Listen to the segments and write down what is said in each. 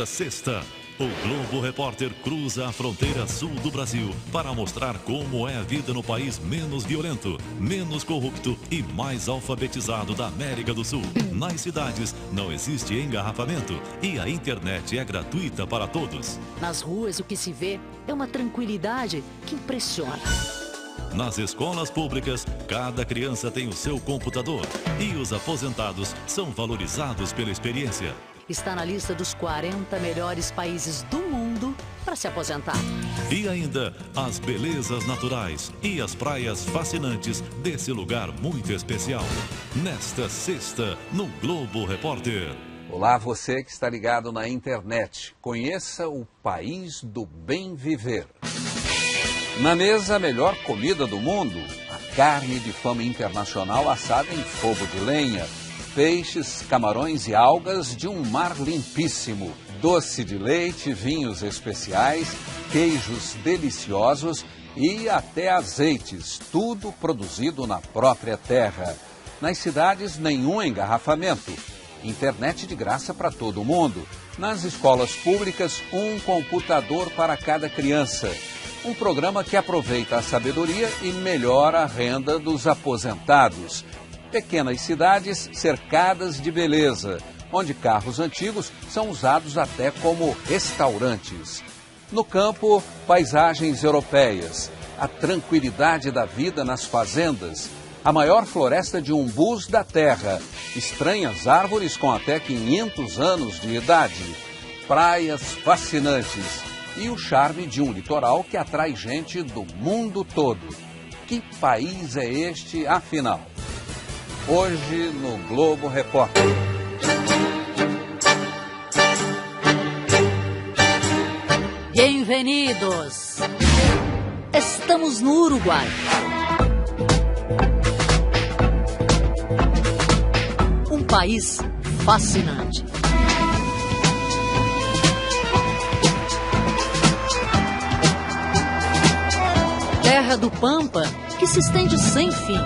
sexta, o Globo Repórter cruza a fronteira sul do Brasil para mostrar como é a vida no país menos violento, menos corrupto e mais alfabetizado da América do Sul. Nas cidades não existe engarrafamento e a internet é gratuita para todos. Nas ruas o que se vê é uma tranquilidade que impressiona. Nas escolas públicas, cada criança tem o seu computador e os aposentados são valorizados pela experiência. Está na lista dos 40 melhores países do mundo para se aposentar. E ainda as belezas naturais e as praias fascinantes desse lugar muito especial. Nesta sexta, no Globo Repórter. Olá, você que está ligado na internet. Conheça o país do bem viver. Na mesa, a melhor comida do mundo. A carne de fama internacional assada em fogo de lenha. Peixes, camarões e algas de um mar limpíssimo. Doce de leite, vinhos especiais, queijos deliciosos e até azeites. Tudo produzido na própria terra. Nas cidades, nenhum engarrafamento. Internet de graça para todo mundo. Nas escolas públicas, um computador para cada criança. Um programa que aproveita a sabedoria e melhora a renda dos aposentados. Pequenas cidades cercadas de beleza, onde carros antigos são usados até como restaurantes. No campo, paisagens europeias, a tranquilidade da vida nas fazendas, a maior floresta de umbus da terra, estranhas árvores com até 500 anos de idade, praias fascinantes e o charme de um litoral que atrai gente do mundo todo. Que país é este, afinal? Hoje no Globo Repórter. Bem-vindos! Estamos no Uruguai. Um país fascinante. Terra do Pampa, que se estende sem fim.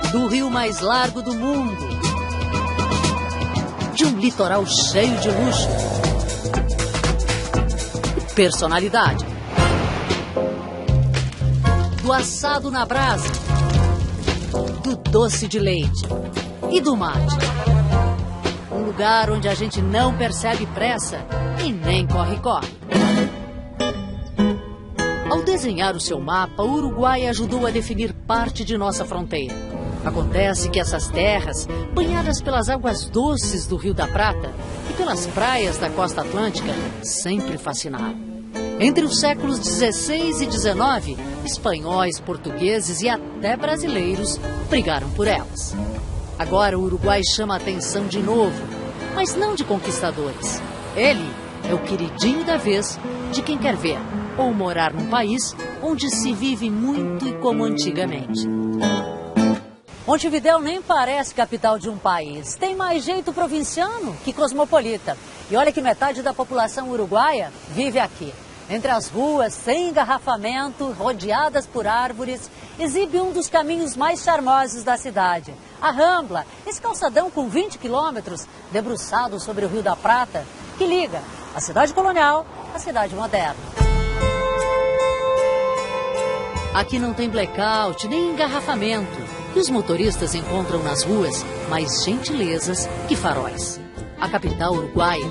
Do rio mais largo do mundo. De um litoral cheio de luxo. E personalidade. Do assado na brasa. Do doce de leite. E do mate. Um lugar onde a gente não percebe pressa e nem corre-corre. Ao desenhar o seu mapa, o Uruguai ajudou a definir parte de nossa fronteira. Acontece que essas terras, banhadas pelas águas doces do Rio da Prata e pelas praias da costa atlântica, sempre fascinaram. Entre os séculos XVI e XIX, espanhóis, portugueses e até brasileiros brigaram por elas. Agora o Uruguai chama a atenção de novo, mas não de conquistadores. Ele é o queridinho da vez de quem quer ver ou morar num país onde se vive muito e como antigamente. Montevidéu nem parece capital de um país. Tem mais jeito provinciano que cosmopolita. E olha que metade da população uruguaia vive aqui. Entre as ruas, sem engarrafamento, rodeadas por árvores, exibe um dos caminhos mais charmosos da cidade. A Rambla, esse calçadão com 20 quilômetros, debruçado sobre o Rio da Prata, que liga a cidade colonial à cidade moderna. Aqui não tem blackout nem engarrafamento. E os motoristas encontram nas ruas mais gentilezas que faróis. A capital uruguaia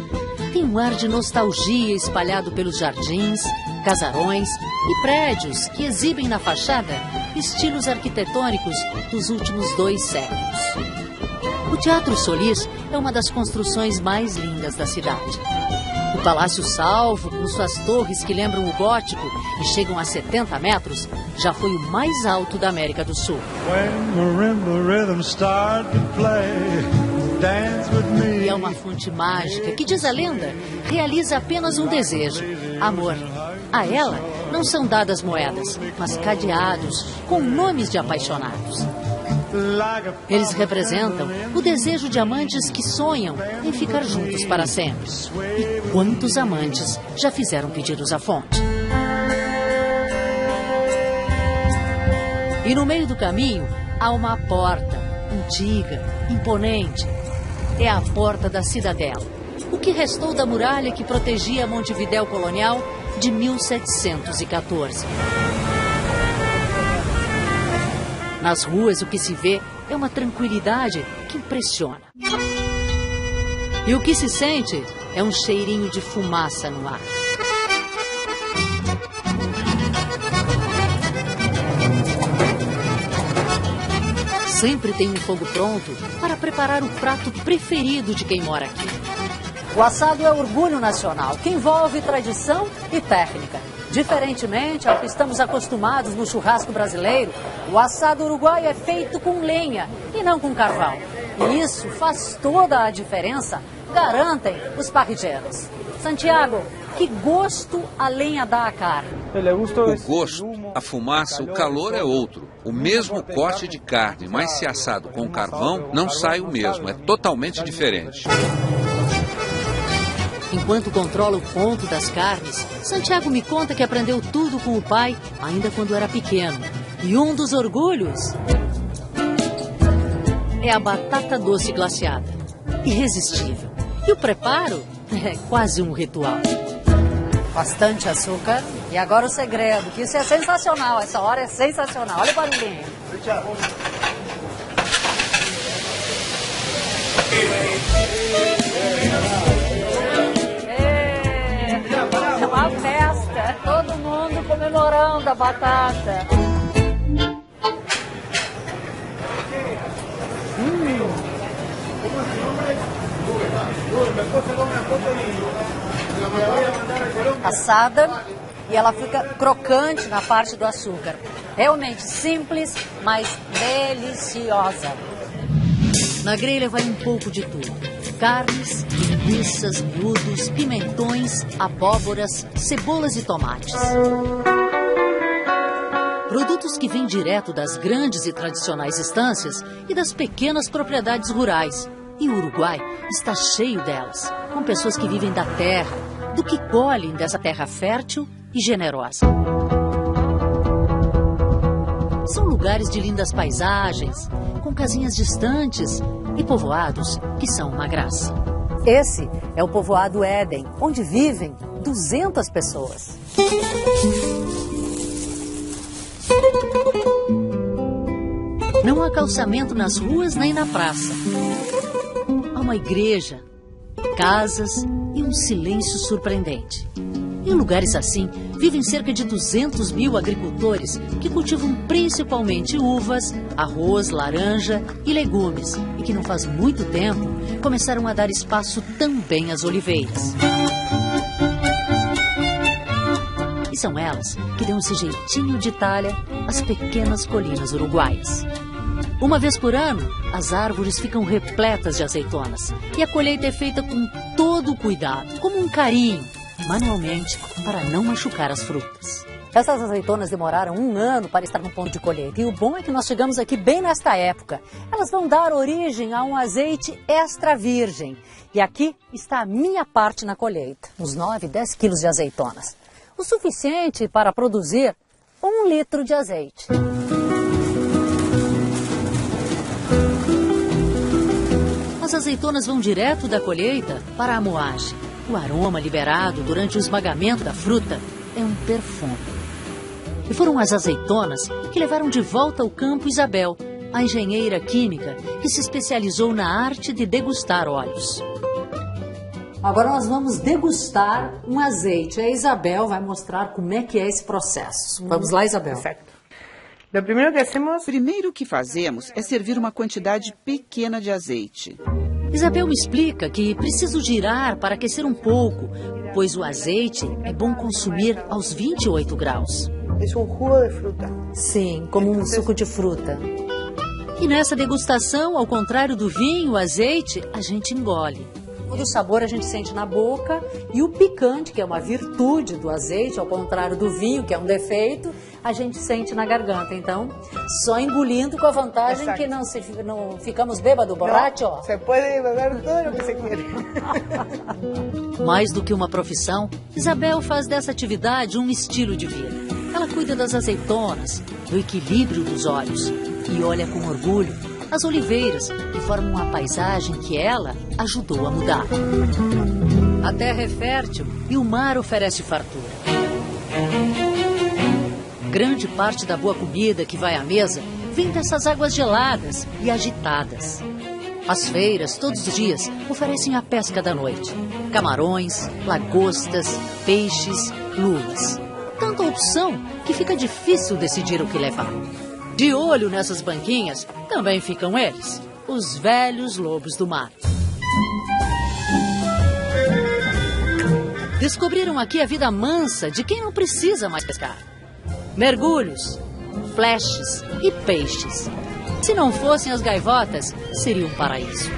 tem um ar de nostalgia espalhado pelos jardins, casarões e prédios que exibem na fachada estilos arquitetônicos dos últimos 2 séculos. O Teatro Solís é uma das construções mais lindas da cidade. O Palácio Salvo, com suas torres que lembram o gótico e chegam a 70 metros, já foi o mais alto da América do Sul. E é uma fonte mágica que, diz a lenda, realiza apenas um desejo: amor. A ela não são dadas moedas, mas cadeados com nomes de apaixonados. Eles representam o desejo de amantes que sonham em ficar juntos para sempre. E quantos amantes já fizeram pedidos à fonte? E no meio do caminho há uma porta, antiga, imponente. É a porta da cidadela. o que restou da muralha que protegia Montevidéu colonial de 1714. Nas ruas, o que se vê é uma tranquilidade que impressiona. E o que se sente é um cheirinho de fumaça no ar. Sempre tem um fogo pronto para preparar o prato preferido de quem mora aqui. O assado é orgulho nacional, que envolve tradição e técnica. Diferentemente ao que estamos acostumados no churrasco brasileiro, o assado uruguaio é feito com lenha e não com carvão. E isso faz toda a diferença, garantem os parrilleiros. Santiago, que gosto a lenha dá à carne? O gosto, a fumaça, o calor é outro. O mesmo corte de carne, mas se assado com carvão, não sai o mesmo, é totalmente diferente. Enquanto controla o ponto das carnes, Santiago me conta que aprendeu tudo com o pai, ainda quando era pequeno. E um dos orgulhos é a batata doce glaciada. Irresistível. E o preparo é quase um ritual. Bastante açúcar. E agora o segredo, que isso é sensacional. Essa hora é sensacional. Olha o barulhinho. É uma festa. Todo mundo comemorando a batata. Assada e ela fica crocante na parte do açúcar. Realmente simples, mas deliciosa. Na grelha vai um pouco de tudo. Carnes, linguiças, miúdos, pimentões, abóboras, cebolas e tomates. Produtos que vêm direto das grandes e tradicionais estâncias e das pequenas propriedades rurais. E o Uruguai está cheio delas, com pessoas que vivem da terra, do que colhem dessa terra fértil e generosa. São lugares de lindas paisagens, com casinhas distantes e povoados que são uma graça. Esse é o povoado Éden, onde vivem 200 pessoas. Não há calçamento nas ruas nem na praça. Há uma igreja, casas e um silêncio surpreendente. Em lugares assim, vivem cerca de 200 mil agricultores que cultivam principalmente uvas, arroz, laranja e legumes e que não faz muito tempo começaram a dar espaço também às oliveiras. E são elas que dão esse jeitinho de Itália às pequenas colinas uruguaias. Uma vez por ano, as árvores ficam repletas de azeitonas e a colheita é feita com todo o cuidado, como um carinho, manualmente, para não machucar as frutas. Essas azeitonas demoraram 1 ano para estar no ponto de colheita. E o bom é que nós chegamos aqui bem nesta época. Elas vão dar origem a um azeite extra virgem. E aqui está a minha parte na colheita, uns 9, 10 quilos de azeitonas. O suficiente para produzir 1 litro de azeite. As azeitonas vão direto da colheita para a moagem. O aroma liberado durante o esmagamento da fruta é um perfume. E foram as azeitonas que levaram de volta ao campo Isabel, a engenheira química que se especializou na arte de degustar óleos. Agora nós vamos degustar um azeite. A Isabel vai mostrar como é que é esse processo. Vamos lá, Isabel. Certo. Primeiro que fazemos é servir uma quantidade pequena de azeite. Isabel me explica que preciso girar para aquecer um pouco, pois o azeite é bom consumir aos 28 graus. É um jugo de fruta. Sim, como um suco de fruta. E nessa degustação, ao contrário do vinho, o azeite, a gente engole. O sabor a gente sente na boca e o picante, que é uma virtude do azeite, ao contrário do vinho, que é um defeito, a gente sente na garganta. Então, só engolindo com a vantagem Exato. que não ficamos bêbado, borracho. Você pode beber tudo o que você quer. Mais do que uma profissão, Isabel faz dessa atividade um estilo de vida. Ela cuida das azeitonas, do equilíbrio dos olhos e olha com orgulho as oliveiras, que formam uma paisagem que ela ajudou a mudar. A terra é fértil e o mar oferece fartura. Grande parte da boa comida que vai à mesa vem dessas águas geladas e agitadas. As feiras, todos os dias, oferecem a pesca da noite. Camarões, lagostas, peixes, lulas. Tanta opção que fica difícil decidir o que levar. De olho nessas banquinhas também ficam eles, os velhos lobos do mar. Descobriram aqui a vida mansa de quem não precisa mais pescar. Mergulhos, flashes e peixes. Se não fossem as gaivotas, seria um paraíso.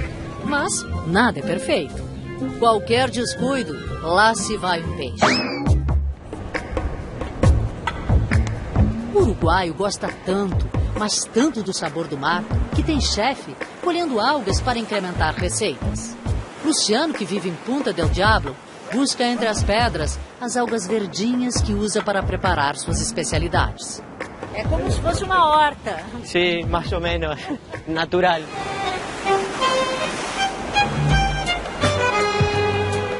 Mas nada é perfeito. Qualquer descuido, lá se vai um peixe. O uruguaio gosta tanto, mas tanto do sabor do mar, que tem chefe colhendo algas para incrementar receitas. Luciano, que vive em Punta del Diablo, busca entre as pedras as algas verdinhas que usa para preparar suas especialidades. É como se fosse uma horta. Sim, mais ou menos. Natural.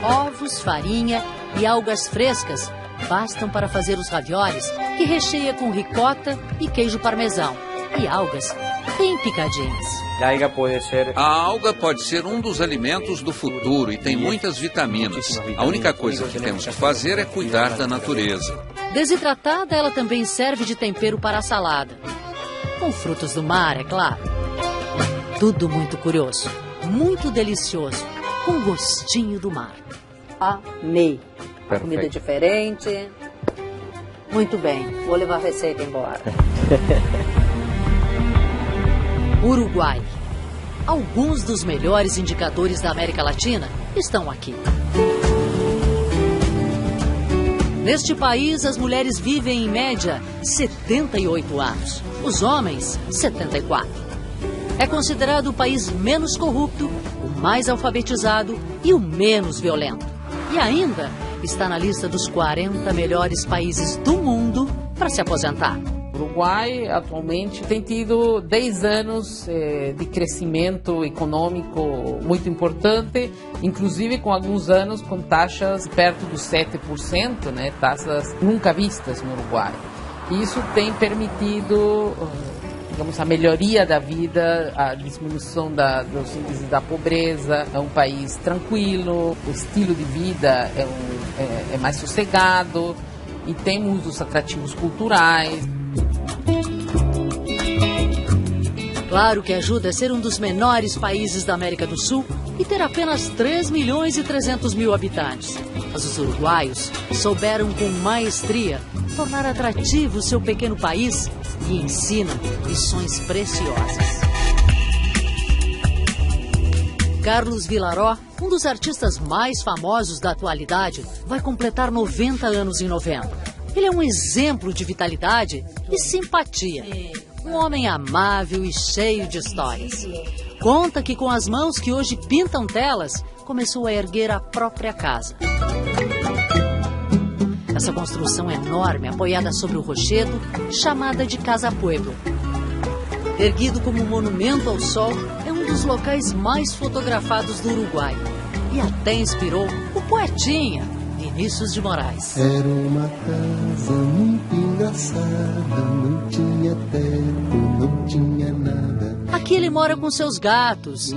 Ovos, farinha e algas frescas bastam para fazer os raviolis, que recheia com ricota e queijo parmesão. E algas bem picadinhas. A alga pode ser um dos alimentos do futuro e tem muitas vitaminas. A única coisa que temos que fazer é cuidar da natureza. Desidratada, ela também serve de tempero para a salada. Com frutos do mar, é claro. Tudo muito curioso, muito delicioso, com gostinho do mar. Amei. Perfeito. Comida diferente. Muito bem, vou levar a receita embora. Uruguai. Alguns dos melhores indicadores da América Latina estão aqui. Neste país, as mulheres vivem em média 78 anos, os homens 74. É considerado o país menos corrupto, o mais alfabetizado e o menos violento. E ainda está na lista dos 40 melhores países do mundo para se aposentar. O Uruguai atualmente tem tido 10 anos de crescimento econômico muito importante, inclusive com alguns anos com taxas perto dos 7%, né, taxas nunca vistas no Uruguai. Isso tem permitido, digamos, a melhoria da vida, a diminuição dos índices da pobreza. É um país tranquilo, o estilo de vida é mais sossegado e tem muitos atrativos culturais. Claro que ajuda a ser um dos menores países da América do Sul e ter apenas 3 milhões e 300 mil habitantes. Mas os uruguaios souberam com maestria tornar atrativo seu pequeno país e ensinam lições preciosas. Carlos Vilaró, um dos artistas mais famosos da atualidade, vai completar 90 anos em novembro. Ele é um exemplo de vitalidade e simpatia. Um homem amável e cheio de histórias. Conta que com as mãos que hoje pintam telas, começou a erguer a própria casa. Essa construção enorme, apoiada sobre o rochedo, chamada de Casa Pueblo. Erguido como um monumento ao sol, é um dos locais mais fotografados do Uruguai. E até inspirou o poetinha Vinícius de Moraes. Era uma casa muito engraçada, não tinha teto, não tinha nada. Aqui ele mora com seus gatos.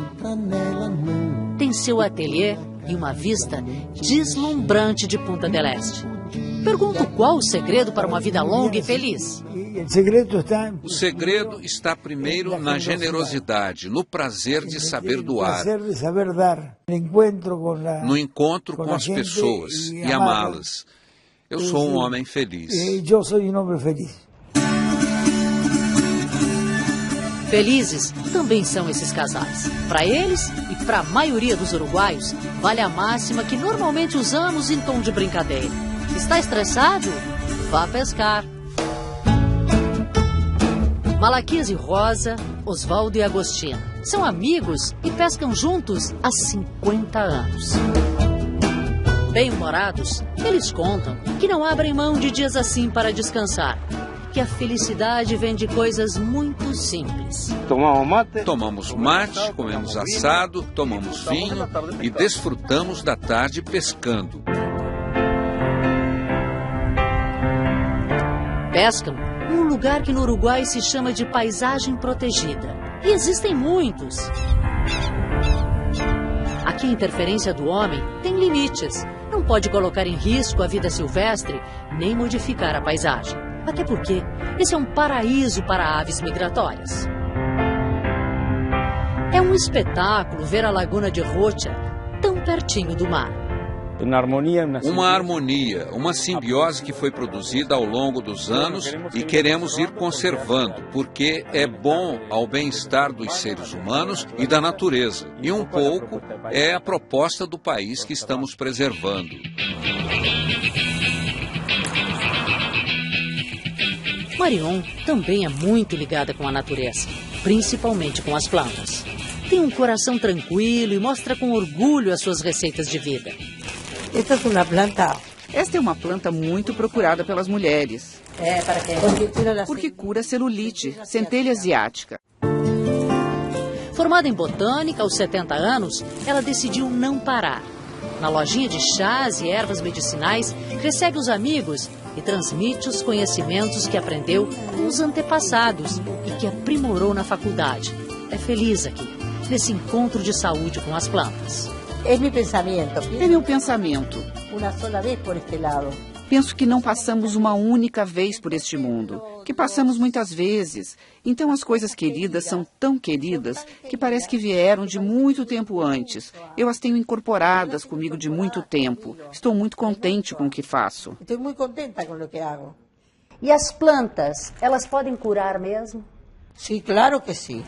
Tem seu ateliê e uma vista deslumbrante de Punta del Este. Pergunto qual o segredo para uma vida longa e feliz. O segredo está primeiro na generosidade, no prazer de saber doar, no encontro com as pessoas e amá-las. Eu sou um homem feliz. Felizes também são esses casais. Para eles e para a maioria dos uruguaios, vale a máxima que normalmente usamos em tom de brincadeira. Está estressado? Vá pescar. Malaquias e Rosa, Osvaldo e Agostina são amigos e pescam juntos há 50 anos. Bem-humorados, eles contam que não abrem mão de dias assim para descansar. que a felicidade vem de coisas muito simples. Tomamos mate, comemos assado, tomamos vinho e desfrutamos da tarde pescando. Pescam num lugar que no Uruguai se chama de paisagem protegida. E existem muitos. Aqui a interferência do homem tem limites. Não pode colocar em risco a vida silvestre, nem modificar a paisagem. Até porque esse é um paraíso para aves migratórias. É um espetáculo ver a Laguna de Rocha tão pertinho do mar. Uma harmonia, uma simbiose que foi produzida ao longo dos anos e queremos ir conservando, porque é bom ao bem-estar dos seres humanos e da natureza. E um pouco é a proposta do país que estamos preservando. Marion também é muito ligada com a natureza, principalmente com as plantas. Tem um coração tranquilo e mostra com orgulho as suas receitas de vida. Esta é uma planta muito procurada pelas mulheres. Porque cura celulite, centelha asiática. Formada em botânica aos 70 anos, ela decidiu não parar. Na lojinha de chás e ervas medicinais, recebe os amigos e transmite os conhecimentos que aprendeu com os antepassados e que aprimorou na faculdade. É feliz aqui, nesse encontro de saúde com as plantas. É meu pensamento. Penso que não passamos uma única vez por este mundo, que passamos muitas vezes. Então as coisas queridas são tão queridas que parece que vieram de muito tempo antes. Eu as tenho incorporadas comigo de muito tempo. Estou muito contente com o que faço. Estou muito contenta com o que hago. E as plantas, elas podem curar mesmo? Sim, claro que sim.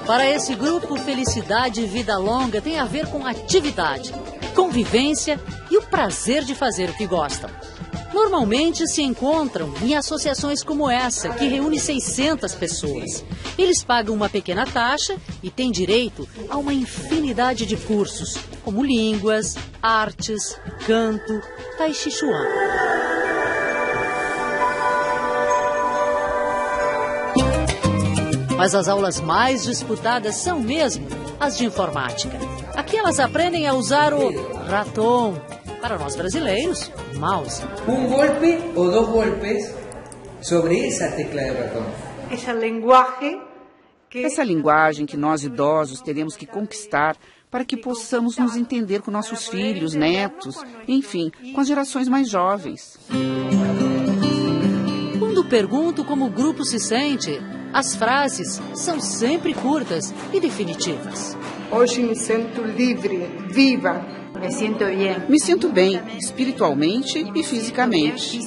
Para esse grupo, felicidade e vida longa tem a ver com atividade, convivência e o prazer de fazer o que gostam. Normalmente se encontram em associações como essa, que reúne 600 pessoas. Eles pagam uma pequena taxa e têm direito a uma infinidade de cursos, como línguas, artes, canto, tai chi chuan. Mas as aulas mais disputadas são mesmo as de informática. Aqui elas aprendem a usar o ratão. Para nós brasileiros, mouse. Golpe ou 2 golpes sobre essa tecla de ratão. Essa linguagem que nós idosos teremos que conquistar para que possamos nos entender com nossos filhos, netos, enfim, com as gerações mais jovens. Quando pergunto como o grupo se sente, as frases são sempre curtas e definitivas. Hoje me sinto livre, viva. Me sinto bem, espiritualmente e fisicamente.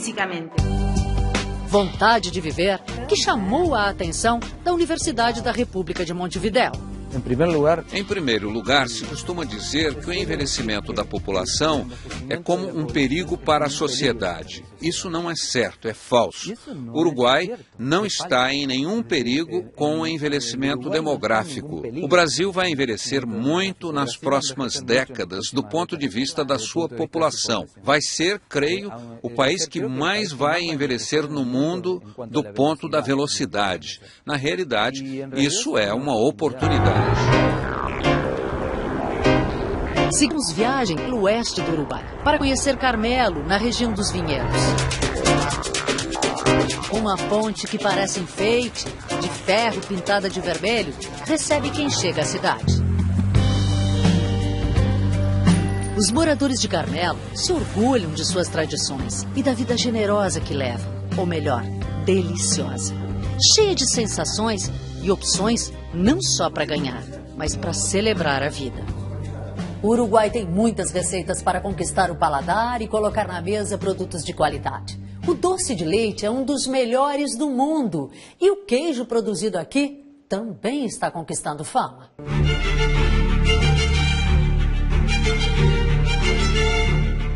Vontade de viver que chamou a atenção da Universidade da República de Montevidéu. Em primeiro lugar, se costuma dizer que o envelhecimento da população é como um perigo para a sociedade. Isso não é certo, é falso. O Uruguai não está em nenhum perigo com o envelhecimento demográfico. O Brasil vai envelhecer muito nas próximas décadas do ponto de vista da sua população. Vai ser, creio, o país que mais vai envelhecer no mundo do ponto da velocidade. Na realidade, isso é uma oportunidade. Seguimos viagem pelo oeste do Uruguai para conhecer Carmelo, na região dos vinhedos. Uma ponte que parece enfeite, de ferro pintada de vermelho, recebe quem chega à cidade. Os moradores de Carmelo se orgulham de suas tradições e da vida generosa que levam, ou melhor, deliciosa, cheia de sensações e opções não só para ganhar, mas para celebrar a vida. O Uruguai tem muitas receitas para conquistar o paladar e colocar na mesa produtos de qualidade. O doce de leite é um dos melhores do mundo e o queijo produzido aqui também está conquistando fama.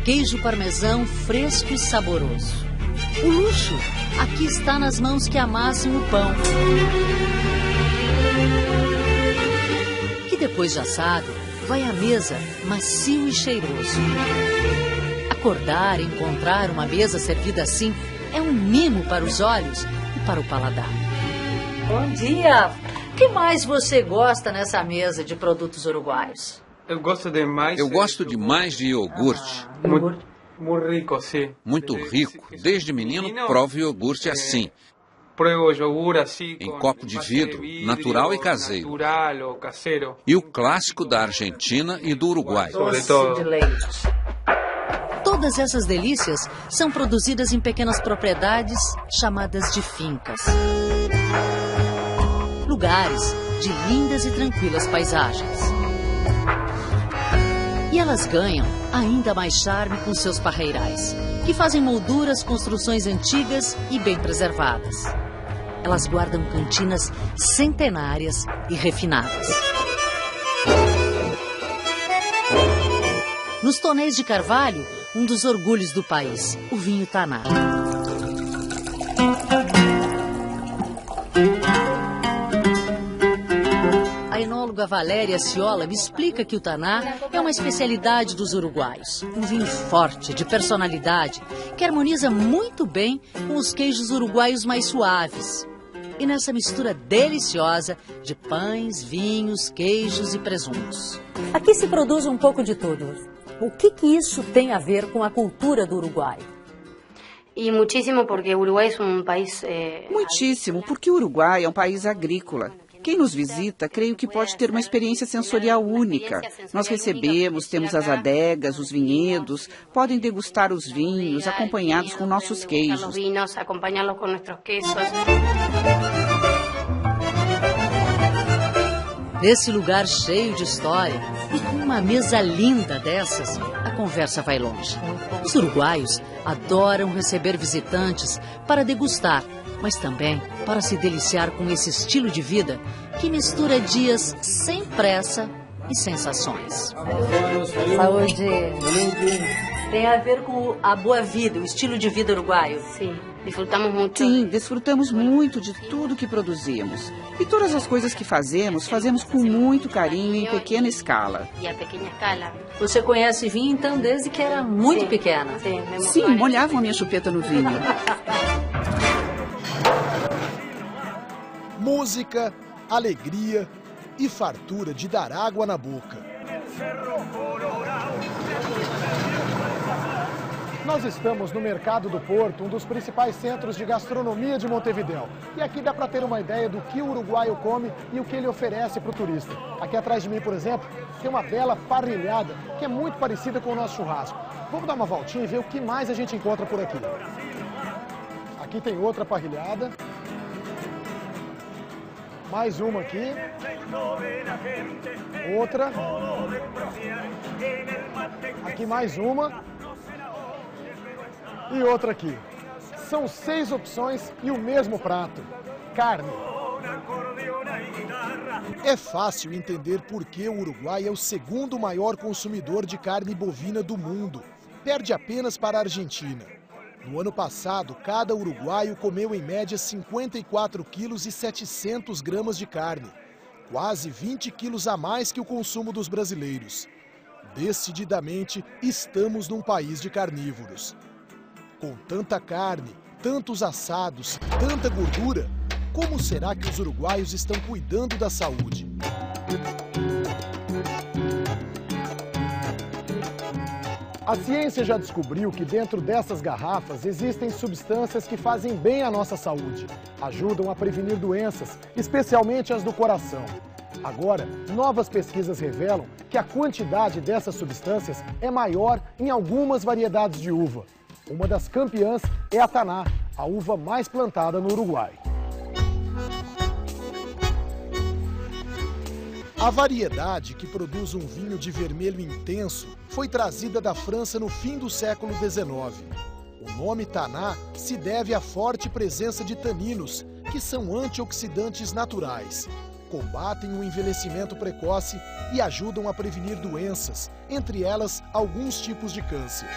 Queijo parmesão fresco e saboroso. O luxo aqui está nas mãos que amassam o pão. Que depois de assado, vai à mesa macio e cheiroso. A Acordar e encontrar uma mesa servida assim é um mimo para os olhos e para o paladar. Bom dia! O que mais você gosta nessa mesa de produtos uruguaios? Eu gosto demais de iogurte. Muito rico. Desde menino, provo iogurte assim. Em copo de vidro, natural e caseiro. E o clássico da Argentina e do Uruguai. Doce de leite. Todas essas delícias são produzidas em pequenas propriedades chamadas de fincas. Lugares de lindas e tranquilas paisagens. E elas ganham ainda mais charme com seus parreirais, que fazem molduras, construções antigas e bem preservadas. Elas guardam cantinas centenárias e refinadas. Nos tonéis de carvalho, um dos orgulhos do país, o vinho Taná. A enóloga Valéria Ciola me explica que o Taná é uma especialidade dos uruguaios. Um vinho forte, de personalidade, que harmoniza muito bem com os queijos uruguaios mais suaves. E nessa mistura deliciosa de pães, vinhos, queijos e presuntos. Aqui se produz um pouco de tudo. O que isso tem a ver com a cultura do Uruguai? Muitíssimo, porque o Uruguai é um país... Muitíssimo, porque o Uruguai é um país agrícola. Quem nos visita, creio que pode ter uma experiência sensorial única. Nós temos as adegas, os vinhedos, podem degustar os vinhos acompanhados com nossos queijos. Nesse lugar cheio de história e com uma mesa linda dessas, a conversa vai longe. Os uruguaios adoram receber visitantes para degustar, mas também para se deliciar com esse estilo de vida que mistura dias sem pressa e sensações. Saúde! Tem a ver com a boa vida, o estilo de vida uruguaio. Sim, desfrutamos muito. Sim, desfrutamos muito de tudo que produzimos. E todas as coisas que fazemos com muito carinho em pequena escala. E a pequena escala. Você conhece vinho, então, desde que era muito pequena? Sim, molhavam a minha chupeta no vinho. Música, alegria e fartura de dar água na boca. Nós estamos no Mercado do Porto, um dos principais centros de gastronomia de Montevidéu. E aqui dá para ter uma ideia do que o uruguaio come e o que ele oferece para o turista. Aqui atrás de mim, por exemplo, tem uma bela parrilhada que é muito parecida com o nosso churrasco. Vamos dar uma voltinha e ver o que mais a gente encontra por aqui. Aqui tem outra parrilhada. Mais uma aqui. Outra. Aqui mais uma. E outra aqui. São 6 opções e o mesmo prato. Carne. É fácil entender por que o Uruguai é o segundo maior consumidor de carne bovina do mundo. Perde apenas para a Argentina. No ano passado, cada uruguaio comeu em média 54 quilos e 700 gramas de carne. Quase 20 quilos a mais que o consumo dos brasileiros. Decididamente, estamos num país de carnívoros. Com tanta carne, tantos assados, tanta gordura, como será que os uruguaios estão cuidando da saúde? A ciência já descobriu que dentro dessas garrafas existem substâncias que fazem bem à nossa saúde. Ajudam a prevenir doenças, especialmente as do coração. Agora, novas pesquisas revelam que a quantidade dessas substâncias é maior em algumas variedades de uva. Uma das campeãs é a Taná, a uva mais plantada no Uruguai. A variedade que produz um vinho de vermelho intenso foi trazida da França no fim do século XIX. O nome Taná se deve à forte presença de taninos, que são antioxidantes naturais. Combatem o envelhecimento precoce e ajudam a prevenir doenças, entre elas alguns tipos de câncer.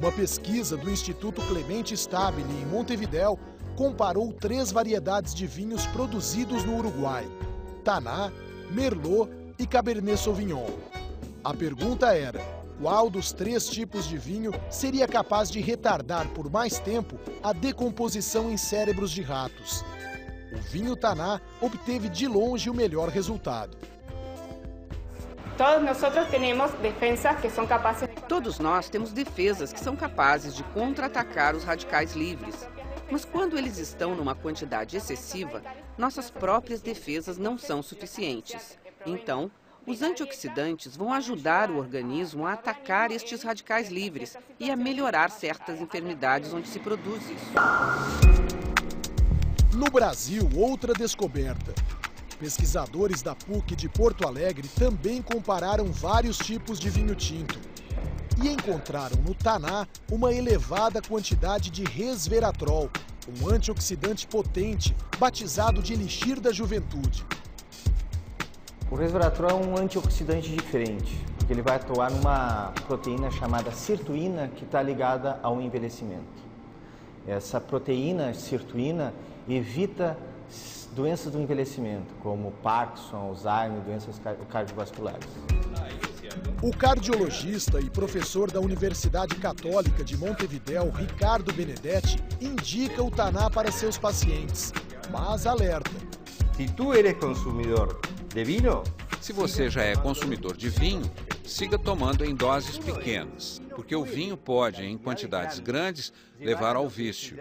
Uma pesquisa do Instituto Clemente Stabile, em Montevidéu, comparou 3 variedades de vinhos produzidos no Uruguai: Taná, Merlot e Cabernet Sauvignon. A pergunta era: qual dos 3 tipos de vinho seria capaz de retardar por mais tempo a decomposição em cérebros de ratos. O vinho Taná obteve de longe o melhor resultado. Todos nós temos defesas que são capazes de contra-atacar os radicais livres. Mas quando eles estão numa quantidade excessiva, nossas próprias defesas não são suficientes. Então, os antioxidantes vão ajudar o organismo a atacar estes radicais livres e a melhorar certas enfermidades onde se produz isso. No Brasil, outra descoberta. Pesquisadores da PUC de Porto Alegre também compararam vários tipos de vinho tinto e encontraram no Taná uma elevada quantidade de resveratrol, um antioxidante potente, batizado de elixir da juventude. O resveratrol é um antioxidante diferente, porque ele vai atuar numa proteína chamada sirtuína, que está ligada ao envelhecimento. Essa proteína, sirtuína, evita doenças do envelhecimento, como Parkinson, Alzheimer, doenças cardiovasculares. O cardiologista e professor da Universidade Católica de Montevidéu, Ricardo Benedetti, indica o Taná para seus pacientes, mas alerta. Se tu eres consumidor de vinho, se você já é consumidor de vinho, siga tomando em doses pequenas, porque o vinho pode, em quantidades grandes, levar ao vício.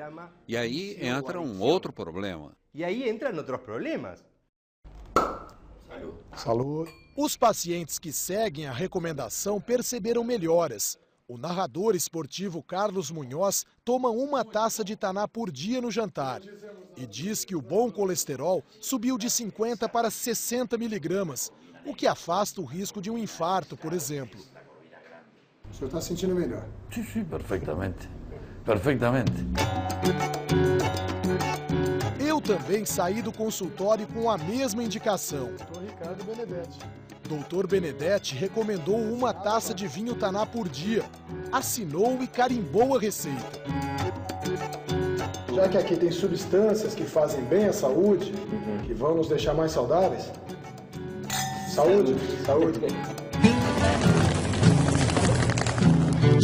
E aí entra um outro problema. E aí entram outros problemas. Salud. Os pacientes que seguem a recomendação perceberam melhoras. O narrador esportivo Carlos Munhoz toma 1 taça de Taná por dia no jantar e diz que o bom colesterol subiu de 50 para 60 miligramas, o que afasta o risco de um infarto, por exemplo. O senhor está sentindo melhor? Sim, perfeitamente. Perfeitamente. Eu também saí do consultório com a mesma indicação. Doutor Ricardo Benedetti. Doutor Benedetti recomendou 1 taça de vinho Taná por dia. Assinou e carimbou a receita. Já que aqui tem substâncias que fazem bem à saúde, que vão nos deixar mais saudáveis. Saúde, saúde.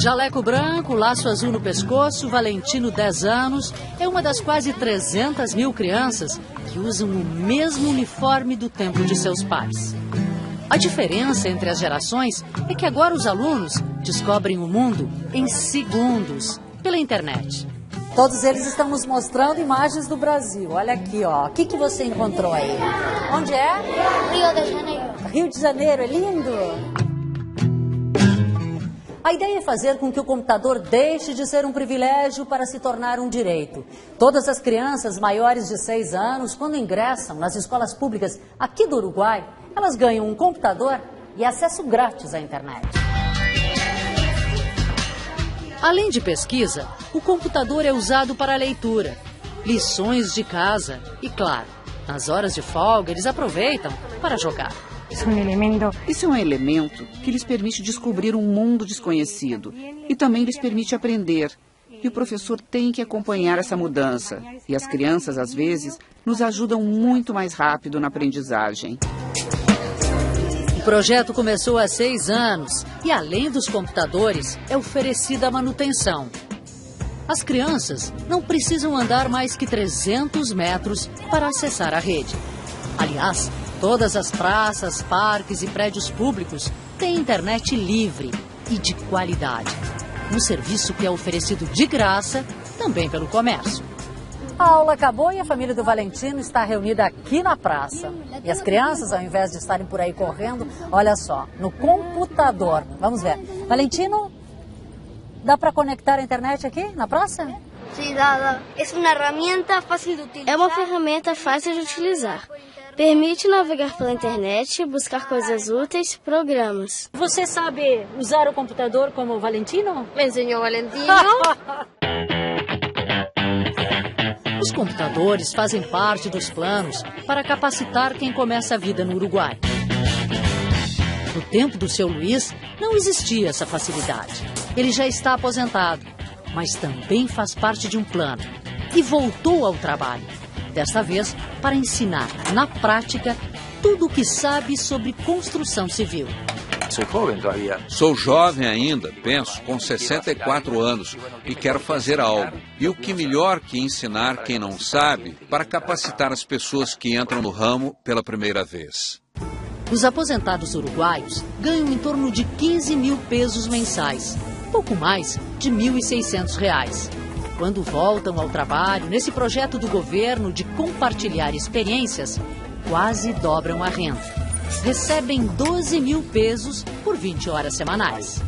Jaleco branco, laço azul no pescoço, Valentino, 10 anos, é uma das quase 300 mil crianças que usam o mesmo uniforme do tempo de seus pais. A diferença entre as gerações é que agora os alunos descobrem o mundo em segundos, pela internet. Todos eles estão nos mostrando imagens do Brasil. Olha aqui, ó. O que você encontrou aí? Onde é? Rio de Janeiro. Rio de Janeiro, é lindo. A ideia é fazer com que o computador deixe de ser um privilégio para se tornar um direito. Todas as crianças maiores de 6 anos, quando ingressam nas escolas públicas aqui do Uruguai, elas ganham um computador e acesso grátis à internet. Além de pesquisa, o computador é usado para leitura, lições de casa e, claro, nas horas de folga eles aproveitam para jogar. Isso é um elemento que lhes permite descobrir um mundo desconhecido e também lhes permite aprender. E o professor tem que acompanhar essa mudança. E as crianças, às vezes, nos ajudam muito mais rápido na aprendizagem. O projeto começou há 6 anos e, além dos computadores, é oferecida a manutenção. As crianças não precisam andar mais que 300 metros para acessar a rede. Aliás, todas as praças, parques e prédios públicos têm internet livre e de qualidade. Um serviço que é oferecido de graça também pelo comércio. A aula acabou e a família do Valentino está reunida aqui na praça. E as crianças, ao invés de estarem por aí correndo, olha só, no computador. Vamos ver. Valentino, dá para conectar a internet aqui na praça? Sim, dá. É uma ferramenta fácil de utilizar. Permite navegar pela internet, buscar coisas úteis, programas. Você sabe usar o computador como o Valentino? Me ensinou o Valentino. Os computadores fazem parte dos planos para capacitar quem começa a vida no Uruguai. No tempo do seu Luiz, não existia essa facilidade. Ele já está aposentado, mas também faz parte de um plano e voltou ao trabalho. Desta vez, para ensinar, na prática, tudo o que sabe sobre construção civil. Sou jovem ainda, penso, com 64 anos, e quero fazer algo. E o que melhor que ensinar quem não sabe para capacitar as pessoas que entram no ramo pela primeira vez. Os aposentados uruguaios ganham em torno de 15 mil pesos mensais, pouco mais de R$ 1.600. Quando voltam ao trabalho, nesse projeto do governo de compartilhar experiências, quase dobram a renda. Recebem 12 mil pesos por 20 horas semanais.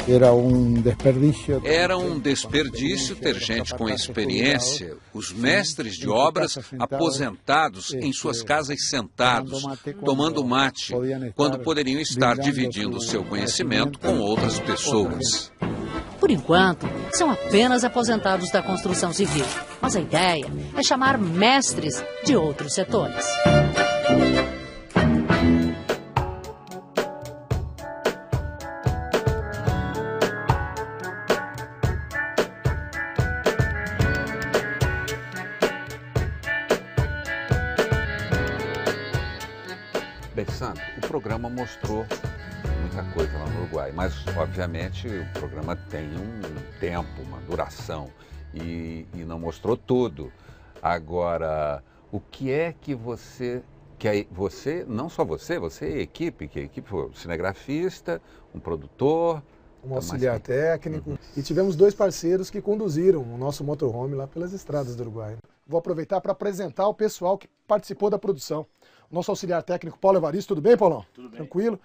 Era um desperdício. Era um desperdício ter gente com experiência, os mestres de obras aposentados em suas casas sentados, tomando mate, quando poderiam estar dividindo seu conhecimento com outras pessoas. Por enquanto, são apenas aposentados da construção civil, mas a ideia é chamar mestres de outros setores. Bem, Sandro, o programa mostrou muita coisa lá no Uruguai, mas obviamente o programa tem um tempo, uma duração e não mostrou tudo. Agora, o que é que não só você e a equipe, que a equipe foi um cinegrafista, um produtor, um auxiliar técnico, e tivemos 2 parceiros que conduziram o nosso motorhome lá pelas estradas do Uruguai. Vou aproveitar para apresentar o pessoal que participou da produção. O nosso auxiliar técnico, Paulo Evaristo. Tudo bem, Paulão? Tudo bem. Tranquilo.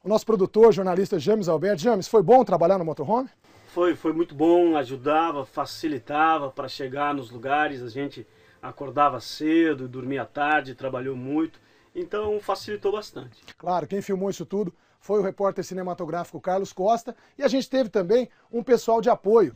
O nosso produtor, jornalista James Alberto. James, foi bom trabalhar no motorhome? Foi muito bom, ajudava, facilitava para chegar nos lugares. A gente acordava cedo, dormia tarde, trabalhou muito, então facilitou bastante. Claro, quem filmou isso tudo foi o repórter cinematográfico Carlos Costa, e a gente teve também um pessoal de apoio.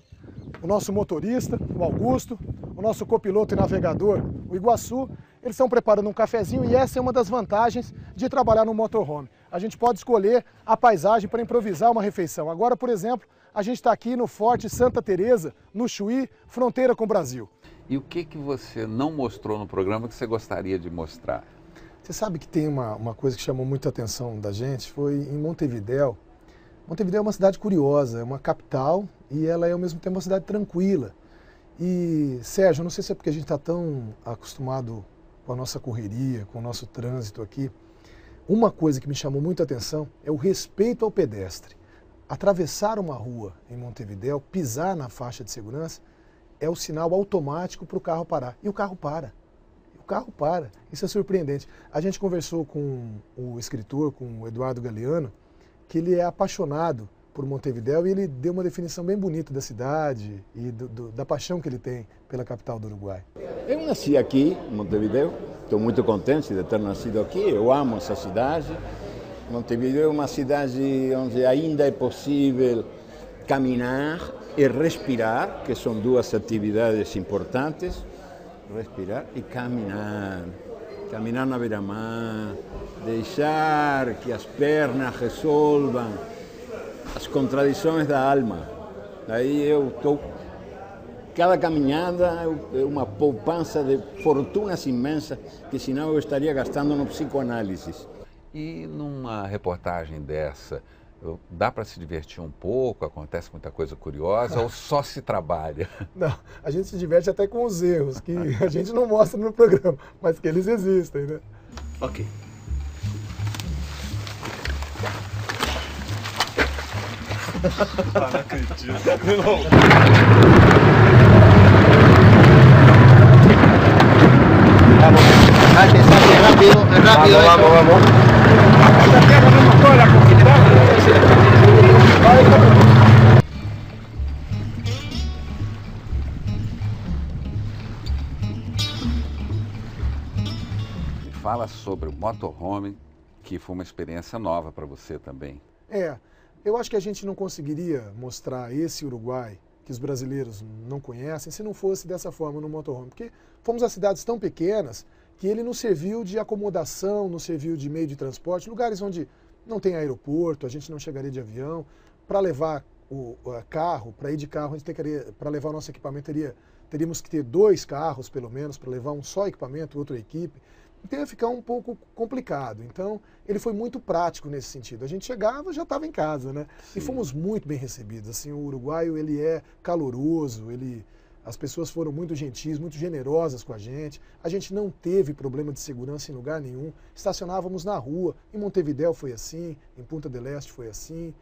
O nosso motorista, o Augusto, o nosso copiloto e navegador, o Iguaçu. Eles estão preparando um cafezinho, e essa é uma das vantagens de trabalhar no motorhome. A gente pode escolher a paisagem para improvisar uma refeição. Agora, por exemplo, a gente está aqui no Forte Santa Teresa, no Chuí, fronteira com o Brasil. E o que você não mostrou no programa que você gostaria de mostrar? Você sabe que tem uma coisa que chamou muita atenção da gente, foi em Montevidéu. Montevidéu é uma cidade curiosa, é uma capital e ela é ao mesmo tempo uma cidade tranquila. E, Sérgio, eu não sei se é porque a gente está tão acostumado com a nossa correria, com o nosso trânsito aqui, uma coisa que me chamou muita atenção é o respeito ao pedestre. Atravessar uma rua em Montevidéu, pisar na faixa de segurança, é o sinal automático para o carro parar. E o carro para. O carro para. Isso é surpreendente. A gente conversou com o escritor, com o Eduardo Galeano, que ele é apaixonado por Montevidéu, e ele deu uma definição bem bonita da cidade e da paixão que ele tem pela capital do Uruguai. Eu nasci aqui, em Montevidéu, estou muito contente de ter nascido aqui, eu amo essa cidade. Montevidéu é uma cidade onde ainda é possível caminhar e respirar, que são 2 atividades importantes, respirar e caminhar. Caminhar na beira-mar, deixar que as pernas resolvam as contradições da alma. Daí eu estou... Cada caminhada é uma poupança de fortunas imensas que senão eu estaria gastando no psicoanálise. E numa reportagem dessa, dá para se divertir um pouco? Acontece muita coisa curiosa ou só se trabalha? Não, a gente se diverte até com os erros, que a gente não mostra no programa, mas que eles existem, né? Ok. Ah, não acredito. Vamos, rápido. Vamos. Fala sobre o motorhome, que foi uma experiência nova para você também. Eu acho que a gente não conseguiria mostrar esse Uruguai que os brasileiros não conhecem se não fosse dessa forma no motorhome. Porque fomos a cidades tão pequenas que ele nos serviu de acomodação, nos serviu de meio de transporte, lugares onde não tem aeroporto, a gente não chegaria de avião. Para levar o carro, para ir de carro, para levar o nosso equipamento, teríamos que ter 2 carros, pelo menos, para levar um só equipamento, outra equipe. Então ia ficar um pouco complicado. Então ele foi muito prático nesse sentido. A gente chegava, já estava em casa, né? Sim. E fomos muito bem recebidos. Assim, o uruguaio, ele é caloroso, as pessoas foram muito gentis, muito generosas com a gente não teve problema de segurança em lugar nenhum, estacionávamos na rua, em Montevidéu foi assim, em Punta del Este foi assim,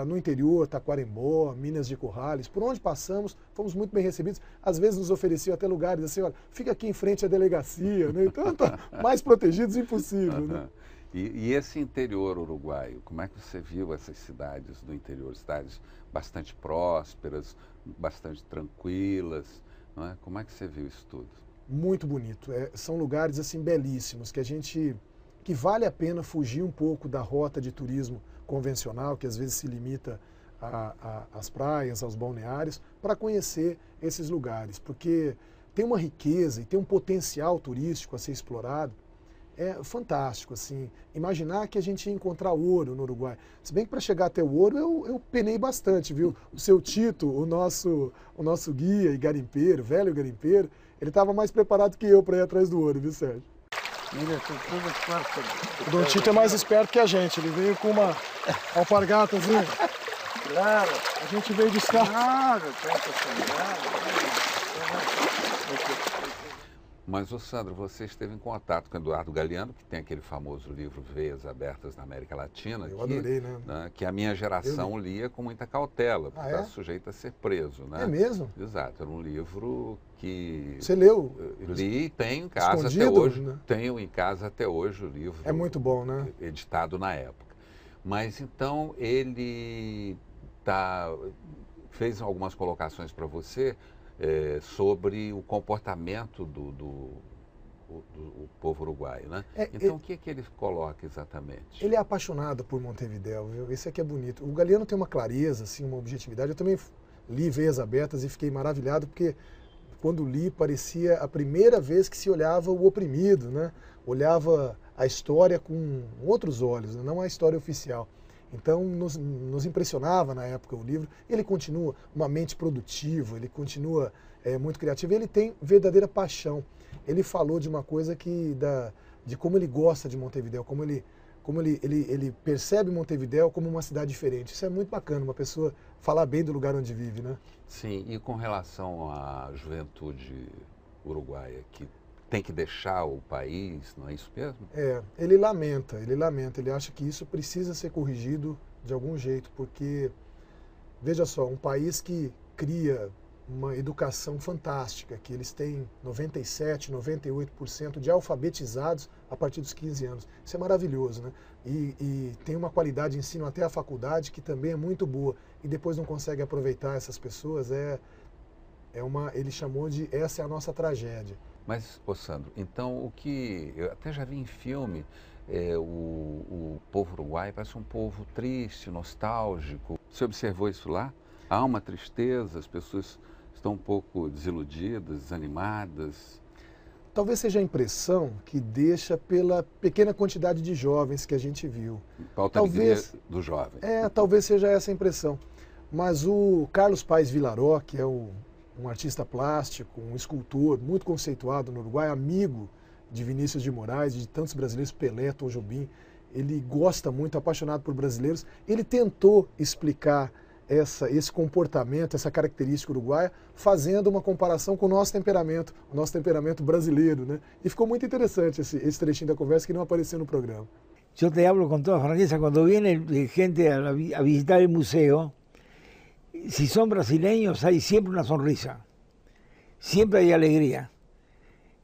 no interior, Taquarembó, Minas de Corrales, por onde passamos, fomos muito bem recebidos, às vezes nos ofereciam até lugares assim, olha, fica aqui em frente à delegacia, né? Então tá mais protegidos impossível, né? E esse interior uruguaio, como é que você viu essas cidades do interior, cidades bastante prósperas, bastante tranquilas, não é? Como é que você viu isso tudo? Muito bonito, são lugares assim belíssimos, que vale a pena fugir um pouco da rota de turismo convencional, que às vezes se limita às praias, aos balneários, para conhecer esses lugares, porque tem uma riqueza e tem um potencial turístico a ser explorado. É fantástico, assim, imaginar que a gente ia encontrar ouro no Uruguai. Se bem que para chegar até o ouro eu penei bastante, viu? O seu Tito, o nosso guia e garimpeiro, velho garimpeiro, ele estava mais preparado que eu para ir atrás do ouro, viu, Sérgio? O Dom Tito é mais esperto que a gente, ele veio com uma alpargatazinha. Claro. A gente veio de escala. Claro, Mas, ô Sandro, você esteve em contato com Eduardo Galeano, que tem aquele famoso livro Veias Abertas na América Latina. Eu adorei, né? Que a minha geração lia com muita cautela, porque está sujeito a ser preso, né? É mesmo? Exato, era um livro que... Você leu? Li e tenho em casa até hoje. Né? Tenho em casa até hoje o livro. É muito bom, né? Editado na época. Mas então ele fez algumas colocações para você sobre o comportamento do povo uruguaio, né? Então, o que ele coloca exatamente? Ele é apaixonado por Montevidéu, viu? Esse aqui é bonito. O Galeano tem uma clareza, assim, uma objetividade. Eu também li Veias Abertas e fiquei maravilhado, porque quando li parecia a primeira vez que se olhava o oprimido, né? Olhava a história com outros olhos, né? Não a história oficial. Então, nos impressionava na época o livro. Ele continua uma mente produtiva, ele continua muito criativo. Ele tem verdadeira paixão. Ele falou de uma coisa de como ele gosta de Montevidéu, como ele percebe Montevidéu como uma cidade diferente. Isso é muito bacana, uma pessoa falar bem do lugar onde vive, né? Sim, e com relação à juventude uruguaia, que tem que deixar o país, não é isso mesmo? Ele lamenta, ele acha que isso precisa ser corrigido de algum jeito, porque, veja só, um país que cria uma educação fantástica, que eles têm 97%, 98% de alfabetizados a partir dos 15 anos. Isso é maravilhoso, né? E tem uma qualidade de ensino até a faculdade que também é muito boa, e depois não consegue aproveitar essas pessoas, ele chamou de essa é a nossa tragédia. Mas, ô Sandro, então o que eu até já vi em filme, o povo uruguaio parece um povo triste, nostálgico. Você observou isso lá? Há uma tristeza, as pessoas estão um pouco desiludidas, desanimadas. Talvez seja a impressão que deixa pela pequena quantidade de jovens que a gente viu. Falta alegria do jovem. Talvez seja essa a impressão. Mas o Carlos Paes Vilaró, que é um artista plástico, um escultor muito conceituado no Uruguai, amigo de Vinícius de Moraes, de tantos brasileiros, Pelé, Tom Jobim, ele gosta muito, apaixonado por brasileiros. Ele tentou explicar esse comportamento, essa característica uruguaia, fazendo uma comparação com o nosso temperamento brasileiro, né? E ficou muito interessante esse trechinho da conversa que não apareceu no programa. Eu te hablo com toda franqueza, quando viene gente a visitar o museu, si son brasileños hay siempre una sonrisa, siempre hay alegría.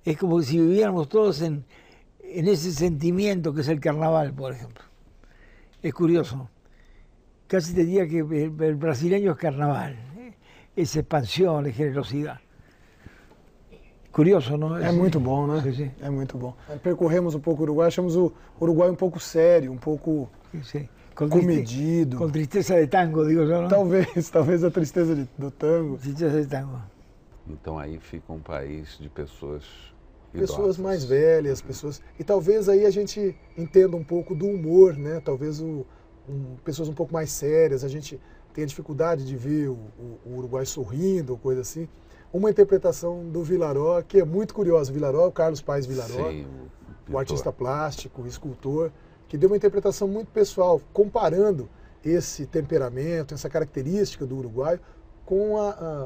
Es como si viviéramos todos en ese sentimiento que es el carnaval, por ejemplo. Es curioso. Casi te diría que el brasileño es carnaval, es expansión, es generosidad. Curioso, não é? É muito bom, né? Sim. É muito bom. Percorremos um pouco o Uruguai, achamos o Uruguai um pouco sério, um pouco comedido. Com tristeza de tango, digo eu, não? Talvez a tristeza do tango. Tristeza de tango. Então aí fica um país de pessoas idosas. Mais velhas, E talvez aí a gente entenda um pouco do humor, né? Talvez pessoas um pouco mais sérias, a gente tem a dificuldade de ver o Uruguai sorrindo ou coisa assim. Uma interpretação do Vilaró, que é muito curiosa. O Vilaró, o Carlos Paes Vilaró. Sim, o artista plástico, o escultor, que deu uma interpretação muito pessoal, comparando esse temperamento, essa característica do uruguaio com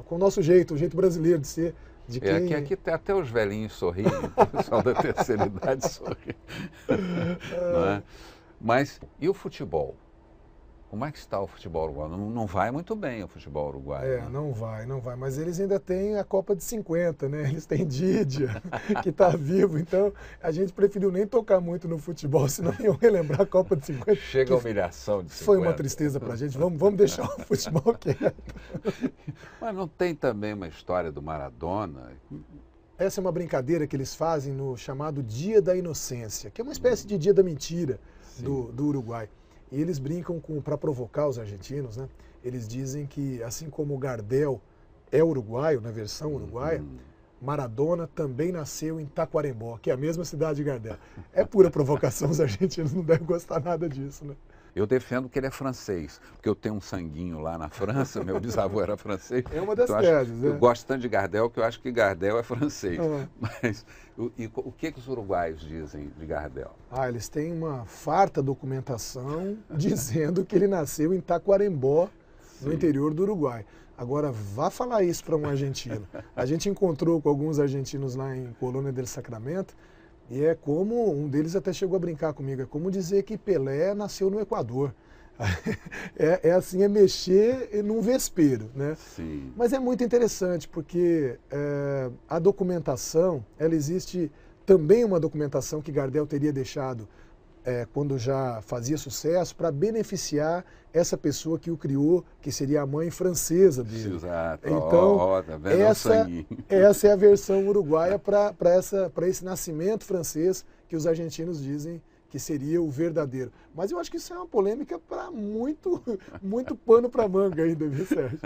o nosso jeito, o jeito brasileiro de ser. De quem... Aqui até os velhinhos sorriem, o pessoal da terceira idade sorri. Não é? Mas e o futebol? Como é que está o futebol uruguaio? Não vai muito bem o futebol uruguaio. Né? Não vai. Mas eles ainda têm a Copa de 50, né? Eles têm Didia, que está vivo. Então, a gente preferiu nem tocar muito no futebol, senão iam relembrar a Copa de 50. Chega a humilhação de 50. Foi uma tristeza para a gente. Vamos deixar o futebol quieto. Mas não tem também uma história do Maradona? Essa é uma brincadeira que eles fazem no chamado Dia da Inocência, que é uma espécie de Dia da Mentira do Uruguai. E eles brincam para provocar os argentinos, né? Eles dizem que, assim como o Gardel é uruguaio, na versão uruguaia, Maradona também nasceu em Tacuarembó, que é a mesma cidade de Gardel. É pura provocação, os argentinos não devem gostar nada disso, né? Eu defendo que ele é francês, porque eu tenho um sanguinho lá na França, meu bisavô era francês. É uma das teses, Eu gosto tanto de Gardel que eu acho que Gardel é francês. Mas o que os uruguaios dizem de Gardel? Eles têm uma farta documentação dizendo que ele nasceu em Tacuarembó, no interior do Uruguai. Agora, vá falar isso para um argentino. A gente encontrou com alguns argentinos lá em Colônia del Sacramento, e é como, um deles até chegou a brincar comigo, é como dizer que Pelé nasceu no Equador. É mexer num vespeiro, né? Sim. Mas é muito interessante, porque a documentação, ela existe também uma documentação que Gardel teria deixado quando já fazia sucesso, para beneficiar essa pessoa que o criou, que seria a mãe francesa dele. Exato. Então, essa é a versão uruguaia para esse nascimento francês que os argentinos dizem que seria o verdadeiro. Mas eu acho que isso é uma polêmica para muito pano para manga ainda, viu, Sérgio?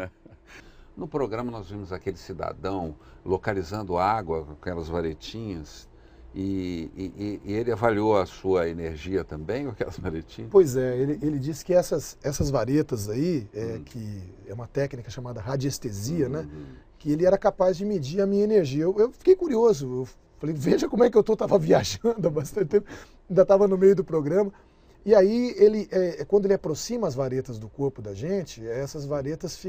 No programa nós vimos aquele cidadão localizando água com aquelas varetinhas. E ele avaliou a sua energia também com aquelas varetinhas? Pois é, ele disse que essas varetas aí, que é uma técnica chamada radiestesia, né? Que ele era capaz de medir a minha energia. Eu fiquei curioso, eu falei, veja como é que eu estava viajando há bastante tempo, ainda estava no meio do programa. E aí, quando ele aproxima as varetas do corpo da gente, essas varetas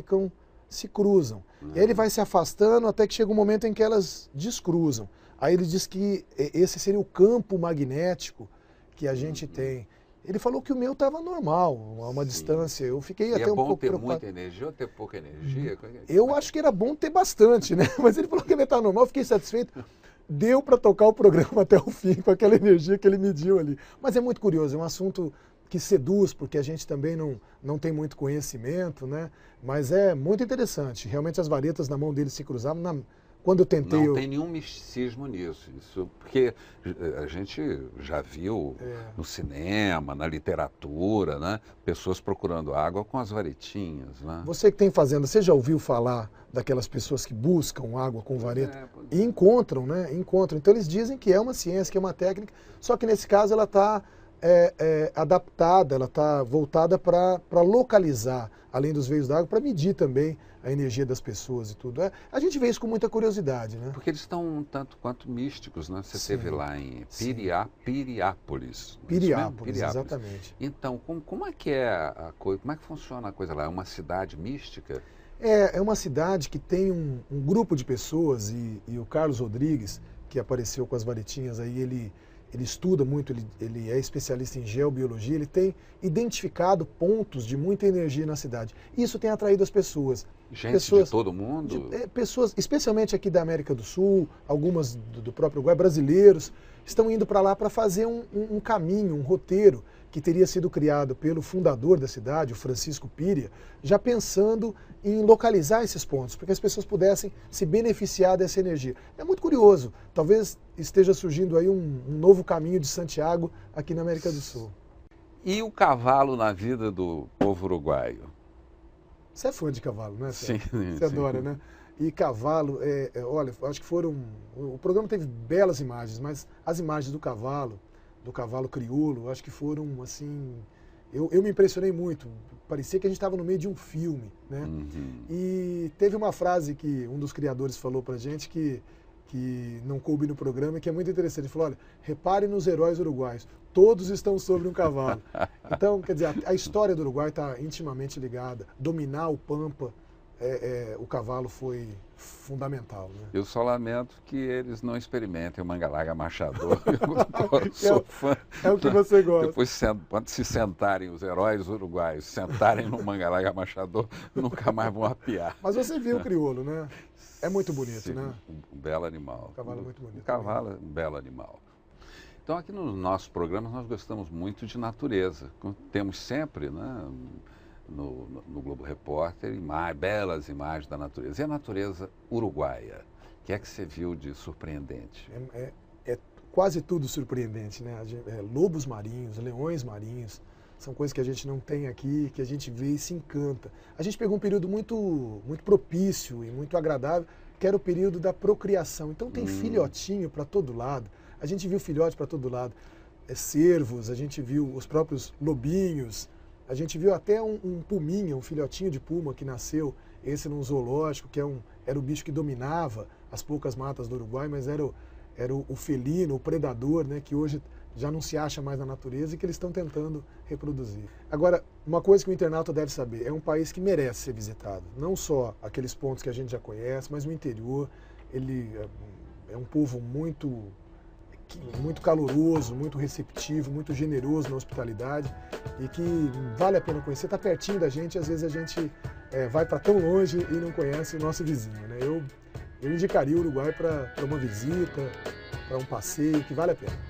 se cruzam. E aí ele vai se afastando até que chega um momento em que elas descruzam. Aí ele diz que esse seria o campo magnético que a gente tem. Ele falou que o meu estava normal, a uma distância. Eu fiquei até um pouco preocupado. É bom ter muita energia ou ter pouca energia? Eu acho que era bom ter bastante, né? Mas ele falou que ele estava normal, eu fiquei satisfeito. Deu para tocar o programa até o fim com aquela energia que ele mediu ali. Mas é muito curioso, é um assunto que seduz, porque a gente também não tem muito conhecimento, né? Mas é muito interessante. Realmente as varetas na mão dele se cruzavam. Quando eu tentei... Não tem nenhum misticismo nisso, porque a gente já viu no cinema, na literatura, né, pessoas procurando água com as varetinhas. Né? Você que tem fazenda, você já ouviu falar daquelas pessoas que buscam água com vareta e encontram, né? Encontram. Então eles dizem que é uma ciência, que é uma técnica, só que nesse caso ela está adaptada, ela está voltada para localizar, além dos veios d'água, para medir também a energia das pessoas e tudo. A gente vê isso com muita curiosidade, né? Porque eles estão um tanto quanto místicos, né? Você esteve lá em Piriápolis. Piriápolis, exatamente. Então, como é que é a coisa, como é que funciona a coisa lá? É uma cidade mística? É uma cidade que tem um grupo de pessoas e o Carlos Rodrigues, que apareceu com as varetinhas aí, ele estuda muito, ele é especialista em geobiologia, ele tem identificado pontos de muita energia na cidade. Isso tem atraído as pessoas. Gente de todo mundo? Pessoas, especialmente aqui da América do Sul, algumas do próprio Uruguai, brasileiros, estão indo para lá para fazer um caminho, um roteiro que teria sido criado pelo fundador da cidade, o Francisco Piria, já pensando em localizar esses pontos, para que as pessoas pudessem se beneficiar dessa energia. É muito curioso, talvez esteja surgindo aí um novo caminho de Santiago aqui na América do Sul. E o cavalo na vida do povo uruguaio? Você é fã de cavalo, né? Sim. Você adora, né? E cavalo, olha, acho que o programa teve belas imagens, mas as imagens do cavalo crioulo, acho que foram, assim, eu me impressionei muito, parecia que a gente estava no meio de um filme, né? E teve uma frase que um dos criadores falou pra gente, que que não coube no programa e que é muito interessante. Ele falou, olha, repare nos heróis uruguaios, todos estão sobre um cavalo. Então, quer dizer, a história do Uruguai está intimamente ligada. Dominar o Pampa, o cavalo foi fundamental. Né? Eu só lamento que eles não experimentem o Mangalaga Machador. Eu sou fã. É o que você gosta. Depois, quando se sentarem, os heróis uruguaios, sentarem no Mangalaga Machador, nunca mais vão apiar. Mas você viu o crioulo, né? É muito bonito, sim, né? Um belo animal. O cavalo é muito bonito. O cavalo é um belo animal. Então, aqui nos nossos programas, nós gostamos muito de natureza. Temos sempre, né, no Globo Repórter, belas imagens da natureza. E a natureza uruguaia? O que é que você viu de surpreendente? É quase tudo surpreendente, né? Lobos marinhos, leões marinhos, são coisas que a gente não tem aqui, que a gente vê e se encanta. A gente pegou um período muito propício e muito agradável, que era o período da procriação. Então tem filhotinho para todo lado. A gente viu filhote para todo lado. Cervos, a gente viu os próprios lobinhos, a gente viu até um puminha, um filhotinho de puma que nasceu, esse num zoológico, que era o bicho que dominava as poucas matas do Uruguai, mas era o felino, o predador, né, que hoje já não se acha mais na natureza e que eles estão tentando reproduzir. Agora, uma coisa que o internauta deve saber, é um país que merece ser visitado. Não só aqueles pontos que a gente já conhece, mas o interior, ele é um povo muito caloroso, muito receptivo, muito generoso na hospitalidade e que vale a pena conhecer. Está pertinho da gente, às vezes a gente vai para tão longe e não conhece o nosso vizinho. Né? Eu indicaria o Uruguai para uma visita, para um passeio, que vale a pena.